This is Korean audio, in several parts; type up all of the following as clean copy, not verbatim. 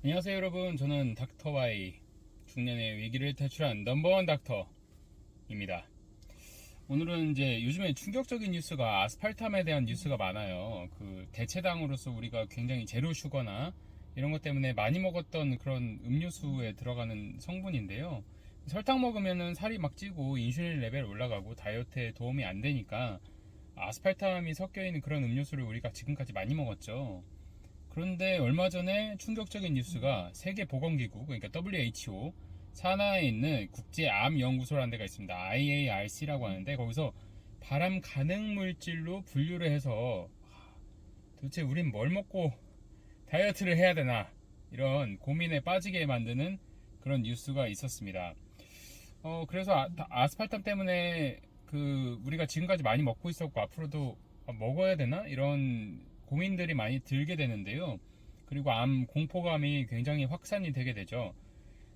안녕하세요 여러분, 저는 닥터 Y, 중년의 위기를 탈출한 넘버원 닥터입니다. 오늘은 이제 요즘에 충격적인 뉴스가 아스팔탐에 대한 뉴스가 많아요. 그 대체당으로서 우리가 굉장히 제로 슈거나 이런 것 때문에 많이 먹었던 그런 음료수에 들어가는 성분인데요. 설탕 먹으면은 살이 막 찌고 인슐린 레벨 올라가고 다이어트에 도움이 안 되니까 아스팔탐이 섞여 있는 그런 음료수를 우리가 지금까지 많이 먹었죠. 그런데 얼마 전에 충격적인 뉴스가 세계보건기구, 그러니까 WHO 산하에 있는 국제암연구소라는 데가 있습니다. IARC라고 하는데 거기서 발암 가능 물질로 분류를 해서 도대체 우린 뭘 먹고 다이어트를 해야 되나 이런 고민에 빠지게 만드는 그런 뉴스가 있었습니다. 그래서 아스팔탐 때문에 그 우리가 지금까지 많이 먹고 있었고 앞으로도 먹어야 되나 이런 고민들이 많이 들게 되는데요. 그리고 암 공포감이 굉장히 확산이 되게 되죠.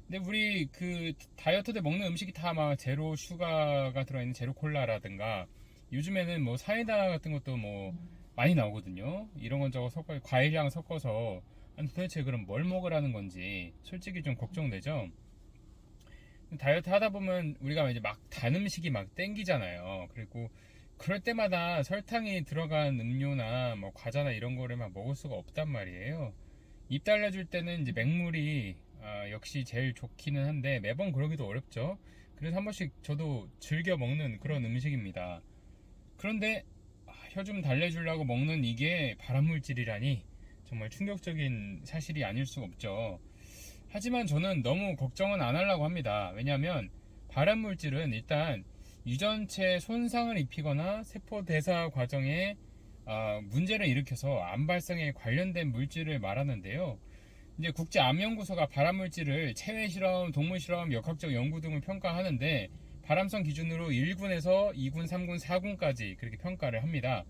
근데 우리 그 다이어트 때 먹는 음식이 다 막 제로 슈가가 들어있는 제로 콜라라든가 요즘에는 뭐 사이다 같은 것도 뭐 많이 나오거든요. 이런 건 저거 섞어 과일향 섞어서 아니 도대체 그럼 뭘 먹으라는 건지 솔직히 좀 걱정되죠. 다이어트 하다 보면 우리가 이제 막 단 음식이 막 땡기잖아요. 그리고 그럴 때마다 설탕이 들어간 음료나 뭐 과자나 이런 거를 막 먹을 수가 없단 말이에요. 입 달래줄 때는 이제 맹물이 역시 제일 좋기는 한데 매번 그러기도 어렵죠. 그래서 한 번씩 저도 즐겨 먹는 그런 음식입니다. 그런데 혀 좀 달래주려고 먹는 이게 발암물질이라니 정말 충격적인 사실이 아닐 수 없죠. 하지만 저는 너무 걱정은 안 하려고 합니다. 왜냐하면 발암물질은 일단 유전체 손상을 입히거나 세포 대사 과정에 문제를 일으켜서 암 발생에 관련된 물질을 말하는데요. 이제 국제암연구소가 발암물질을 체외 실험, 동물 실험, 역학적 연구 등을 평가하는데 발암성 기준으로 1군에서 2군, 3군, 4군까지 그렇게 평가를 합니다.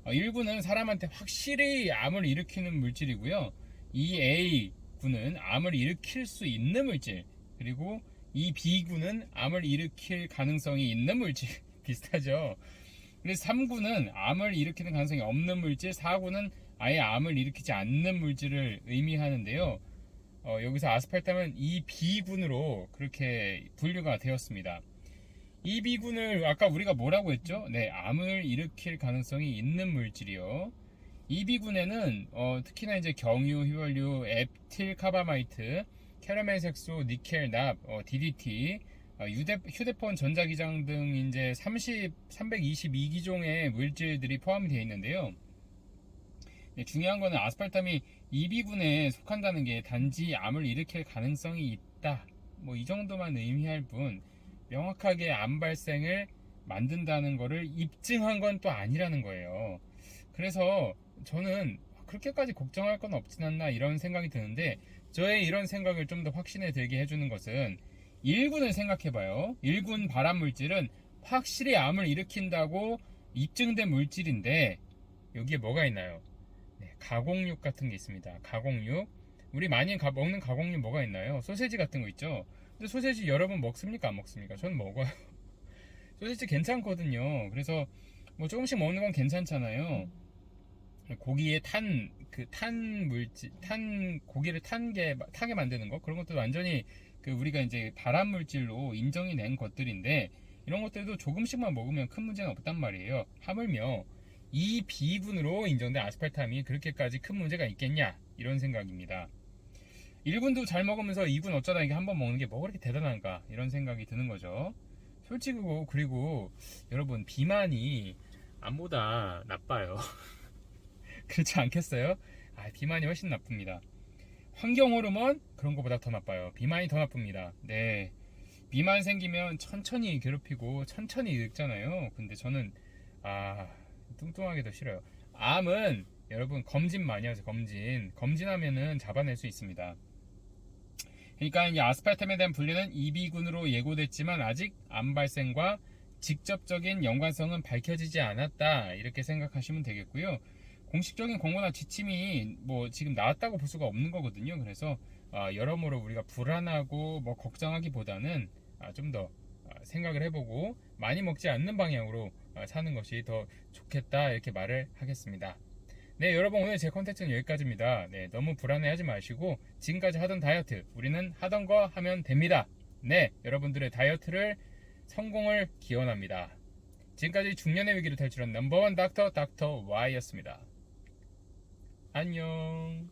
1군은 사람한테 확실히 암을 일으키는 물질이고요. 2A군은 암을 일으킬 수 있는 물질, 그리고 2B군은 암을 일으킬 가능성이 있는 물질 비슷하죠. 그래서 3군은 암을 일으키는 가능성이 없는 물질, 4군은 아예 암을 일으키지 않는 물질을 의미하는데요. 여기서 아스팔탐은 2B군으로 그렇게 분류가 되었습니다. 이 B군을 아까 우리가 뭐라고 했죠? 네, 암을 일으킬 가능성이 있는 물질이요. 이 B군에는 특히나 이제 경유, 휘발유, 앱틸카바마이트, 캐러멜 색소, 니켈, 납, DDT, 휴대폰 전자기장 등 이제 322기종의 물질들이 포함이 되어 있는데요. 네, 중요한 거는 아스팔탐이 이 B군에 속한다는 게 단지 암을 일으킬 가능성이 있다. 뭐 이 정도만 의미할 뿐 명확하게 암 발생을 만든다는 거를 입증한 건 또 아니라는 거예요. 그래서 저는 그렇게까지 걱정할 건 없진 않나 이런 생각이 드는데 저의 이런 생각을 좀 더 확신에 들게 해주는 것은 1군을 생각해봐요. 1군 발암 물질은 확실히 암을 일으킨다고 입증된 물질인데 여기에 뭐가 있나요? 네, 가공육 같은 게 있습니다. 가공육. 우리 많이 먹는 가공육 뭐가 있나요? 소세지 같은 거 있죠? 근데 소세지 여러분 먹습니까? 안 먹습니까? 저는 먹어요. 소세지 괜찮거든요. 그래서 뭐 조금씩 먹는 건 괜찮잖아요. 고기에 탄 물질, 고기를 타게 만드는 거? 그런 것도 완전히 그 우리가 이제 발암 물질로 인정이 된 것들인데 이런 것들도 조금씩만 먹으면 큰 문제는 없단 말이에요. 하물며 이 B군으로 인정된 아스팔탐이 그렇게까지 큰 문제가 있겠냐? 이런 생각입니다. 1군도 잘 먹으면서 2군 어쩌다 이게 한 번 먹는 게 뭐가 그렇게 대단한가? 이런 생각이 드는 거죠. 솔직히고, 그리고 여러분, 비만이 암보다 나빠요. 그렇지 않겠어요? 비만이 훨씬 나쁩니다. 환경 호르몬? 그런 것보다 더 나빠요. 비만이 더 나쁩니다. 네. 비만 생기면 천천히 괴롭히고 천천히 늙잖아요. 근데 저는, 뚱뚱하게 더 싫어요. 암은 여러분 검진 많이 하세요. 검진하면은 잡아낼 수 있습니다. 그러니까 이 아스팔탐에 대한 분류는 EB군으로 예고됐지만 아직 암 발생과 직접적인 연관성은 밝혀지지 않았다 이렇게 생각하시면 되겠고요. 공식적인 권고나 지침이 뭐 지금 나왔다고 볼 수가 없는 거거든요. 그래서 여러모로 우리가 불안하고 뭐 걱정하기보다는 좀 더 생각을 해보고 많이 먹지 않는 방향으로 사는 것이 더 좋겠다 이렇게 말을 하겠습니다. 네, 여러분 오늘 제 컨텐츠는 여기까지입니다. 네, 너무 불안해하지 마시고 지금까지 하던 다이어트 우리는 하던 거 하면 됩니다. 네, 여러분들의 다이어트를 성공을 기원합니다. 지금까지 중년의 위기를 탈출한 넘버원 닥터 Y였습니다. 안녕.